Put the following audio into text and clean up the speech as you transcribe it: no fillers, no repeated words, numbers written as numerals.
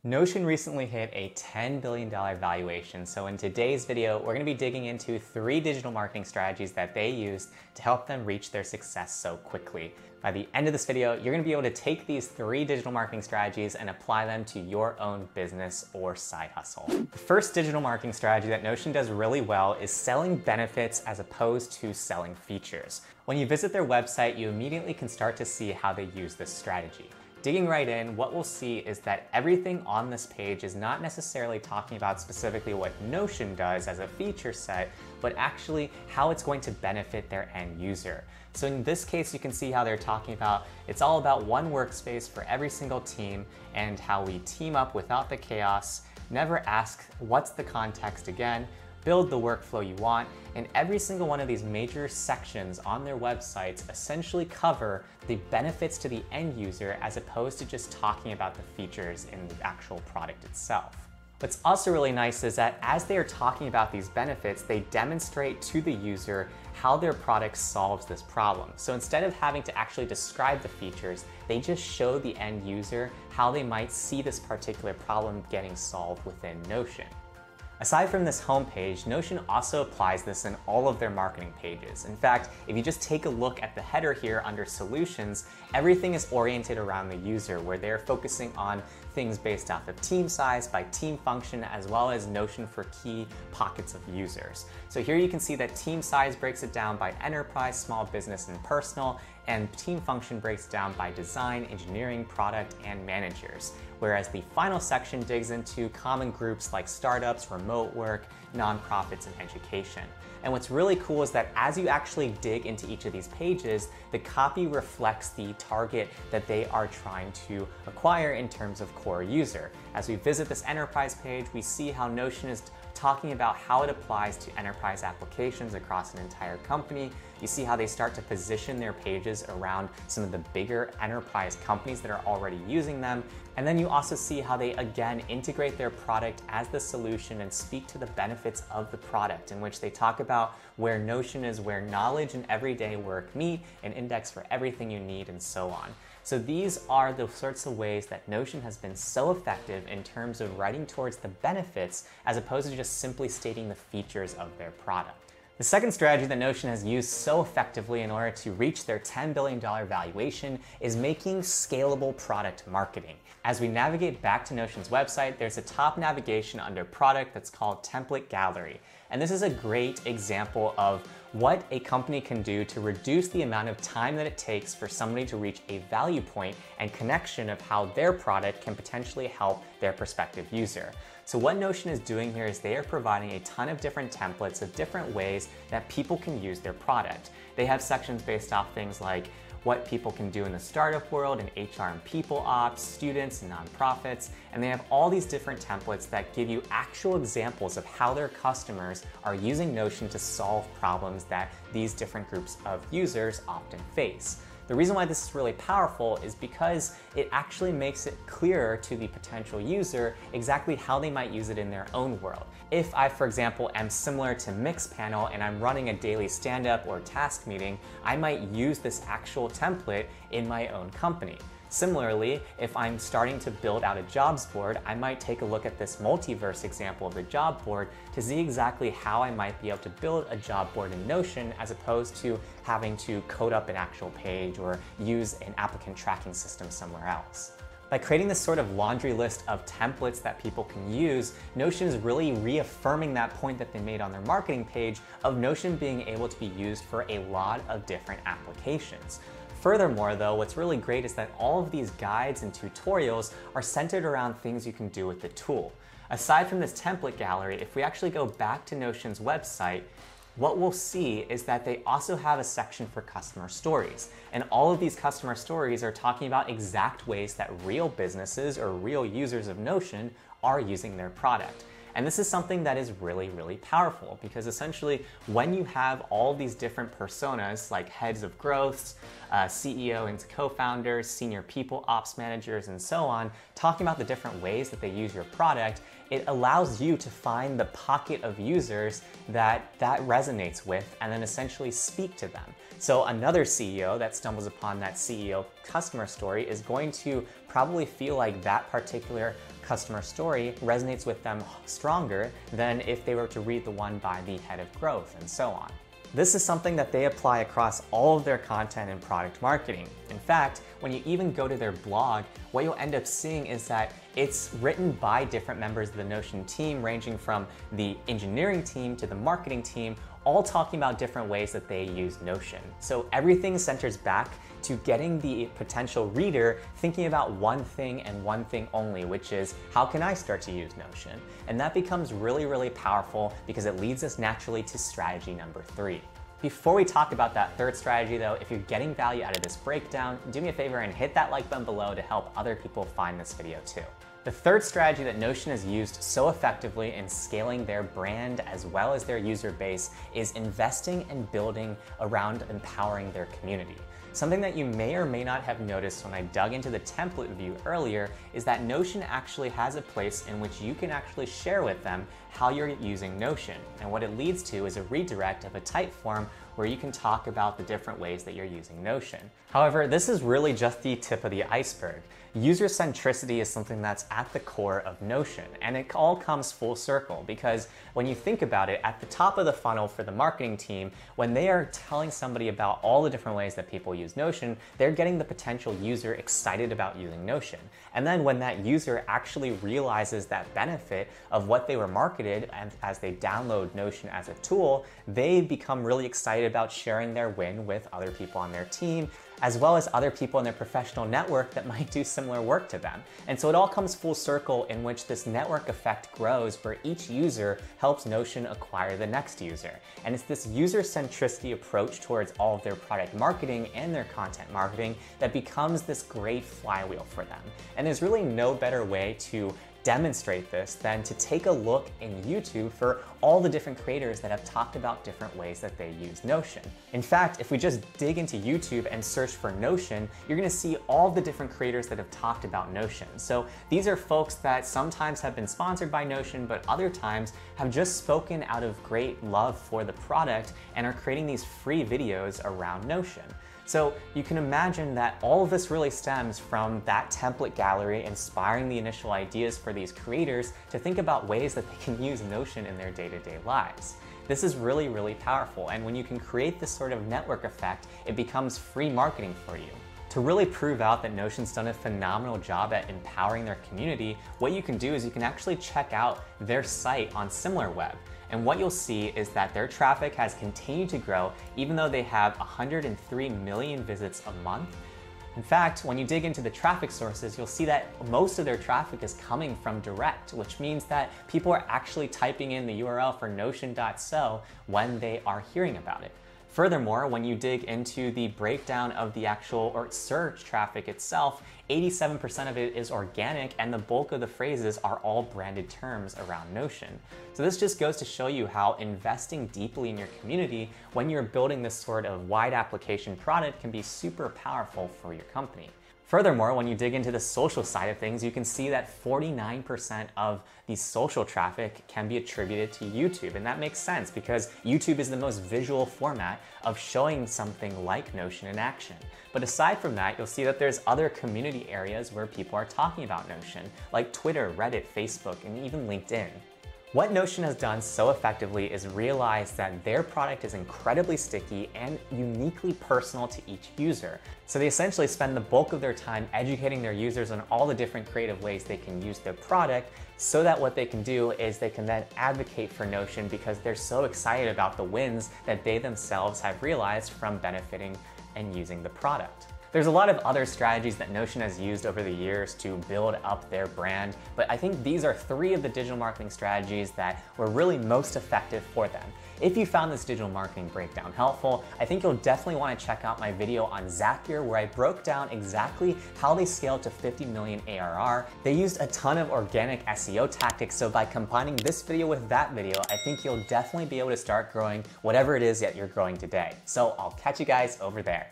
Notion recently hit a $10 billion valuation, so in today's video, we're going to be digging into 3 digital marketing strategies that they used to help them reach their success so quickly. By the end of this video, you're going to be able to take these 3 digital marketing strategies and apply them to your own business or side hustle. The first digital marketing strategy that Notion does really well is selling benefits as opposed to selling features. When you visit their website, you immediately can start to see how they use this strategy. Digging right in, what we'll see is that everything on this page is not necessarily talking about specifically what Notion does as a feature set, but actually how it's going to benefit their end user. So in this case, you can see how they're talking about it's all about one workspace for every single team and how we team up without the chaos, never ask what's the context again, build the workflow you want, and every single one of these major sections on their websites essentially cover the benefits to the end user as opposed to just talking about the features in the actual product itself. What's also really nice is that as they are talking about these benefits, they demonstrate to the user how their product solves this problem. So instead of having to actually describe the features, they just show the end user how they might see this particular problem getting solved within Notion. Aside from this homepage, Notion also applies this in all of their marketing pages. In fact, if you just take a look at the header here under Solutions, everything is oriented around the user, where they're focusing on things based off of team size, by team function, as well as Notion for key pockets of users. So here you can see that team size breaks it down by enterprise, small business, and personal, and team function breaks down by design, engineering, product, and managers. Whereas the final section digs into common groups like startups, remote work, nonprofits, and education. And what's really cool is that as you actually dig into each of these pages, the copy reflects the target that they are trying to acquire in terms of core user. As we visit this enterprise page, we see how Notion is talking about how it applies to enterprise applications across an entire company. You see how they start to position their pages around some of the bigger enterprise companies that are already using them. And then you also see how they again integrate their product as the solution and speak to the benefits of the product, in which they talk about where Notion is where knowledge and everyday work meet, an index for everything you need, and so on. So these are the sorts of ways that Notion has been so effective in terms of writing towards the benefits as opposed to just simply stating the features of their product. The second strategy that Notion has used so effectively in order to reach their $10 billion valuation is making scalable product marketing. As we navigate back to Notion's website, there's a top navigation under product that's called Template Gallery. And this is a great example of what a company can do to reduce the amount of time that it takes for somebody to reach a value point and connection of how their product can potentially help their prospective user. So what Notion is doing here is they are providing a ton of different templates of different ways that people can use their product. They have sections based off things like what people can do in the startup world, in HR and people ops, students and nonprofits, and they have all these different templates that give you actual examples of how their customers are using Notion to solve problems that these different groups of users often face. The reason why this is really powerful is because it actually makes it clearer to the potential user exactly how they might use it in their own world. If I, for example, am similar to Mixpanel and I'm running a daily stand-up or task meeting, I might use this actual template in my own company. Similarly, if I'm starting to build out a jobs board, I might take a look at this multiverse example of the job board to see exactly how I might be able to build a job board in Notion as opposed to having to code up an actual page or use an applicant tracking system somewhere else. By creating this sort of laundry list of templates that people can use, Notion is really reaffirming that point that they made on their marketing page of Notion being able to be used for a lot of different applications. Furthermore though, what's really great is that all of these guides and tutorials are centered around things you can do with the tool. Aside from this template gallery, if we actually go back to Notion's website, what we'll see is that they also have a section for customer stories. And all of these customer stories are talking about exact ways that real businesses or real users of Notion are using their product. And this is something that is really, really powerful because essentially when you have all these different personas like heads of growths, CEO and co-founders, senior people ops managers, and so on, talking about the different ways that they use your product, it allows you to find the pocket of users that resonates with and then essentially speak to them. So another CEO that stumbles upon that CEO customer story is going to probably feel like that particular customer story resonates with them stronger than if they were to read the one by the head of growth, and so on. This is something that they apply across all of their content and product marketing. In fact, when you even go to their blog, what you'll end up seeing is that it's written by different members of the Notion team, ranging from the engineering team to the marketing team, all talking about different ways that they use Notion. So everything centers back to getting the potential reader thinking about one thing and one thing only, which is, how can I start to use Notion? And that becomes really, really powerful because it leads us naturally to strategy number 3. Before we talk about that third strategy though, if you're getting value out of this breakdown, do me a favor and hit that like button below to help other people find this video too. The third strategy that Notion has used so effectively in scaling their brand as well as their user base is investing and building around empowering their community. Something that you may or may not have noticed when I dug into the template view earlier is that Notion actually has a place in which you can actually share with them how you're using Notion. And what it leads to is a redirect of a Typeform where you can talk about the different ways that you're using Notion. However, this is really just the tip of the iceberg. User centricity is something that's at the core of Notion, and it all comes full circle because when you think about it, at the top of the funnel for the marketing team, when they are telling somebody about all the different ways that people use Notion, they're getting the potential user excited about using Notion. And then when that user actually realizes that benefit of what they were marketed and as they download Notion as a tool, they become really excited about sharing their win with other people on their team, as well as other people in their professional network that might do similar work to them. And so it all comes full circle in which this network effect grows where each user helps Notion acquire the next user. And it's this user centricity approach towards all of their product marketing and their content marketing that becomes this great flywheel for them. And there's really no better way to demonstrate this than to take a look in YouTube for all the different creators that have talked about different ways that they use Notion. In fact, if we just dig into YouTube and search for Notion, you're gonna see all the different creators that have talked about Notion. So these are folks that sometimes have been sponsored by Notion, but other times have just spoken out of great love for the product and are creating these free videos around Notion. So you can imagine that all of this really stems from that template gallery inspiring the initial ideas for these creators to think about ways that they can use Notion in their day-to-day lives. This is really, really powerful, and when you can create this sort of network effect, it becomes free marketing for you. To really prove out that Notion's done a phenomenal job at empowering their community, what you can do is you can actually check out their site on SimilarWeb. And what you'll see is that their traffic has continued to grow even though they have 103 million visits a month. In fact, when you dig into the traffic sources, you'll see that most of their traffic is coming from direct, which means that people are actually typing in the URL for notion.so when they are hearing about it. Furthermore, when you dig into the breakdown of the actual search traffic itself, 87% of it is organic and the bulk of the phrases are all branded terms around Notion. So this just goes to show you how investing deeply in your community when you're building this sort of wide application product can be super powerful for your company. Furthermore, when you dig into the social side of things, you can see that 49% of the social traffic can be attributed to YouTube. And that makes sense because YouTube is the most visual format of showing something like Notion in action. But aside from that, you'll see that there's other community areas where people are talking about Notion, like Twitter, Reddit, Facebook, and even LinkedIn. What Notion has done so effectively is realize that their product is incredibly sticky and uniquely personal to each user. So they essentially spend the bulk of their time educating their users on all the different creative ways they can use their product so that what they can do is they can then advocate for Notion because they're so excited about the wins that they themselves have realized from benefiting and using the product. There's a lot of other strategies that Notion has used over the years to build up their brand, but I think these are 3 of the digital marketing strategies that were really most effective for them. If you found this digital marketing breakdown helpful, I think you'll definitely want to check out my video on Zapier where I broke down exactly how they scaled to 50 million ARR. They used a ton of organic SEO tactics, so by combining this video with that video, I think you'll definitely be able to start growing whatever it is that you're growing today. So I'll catch you guys over there.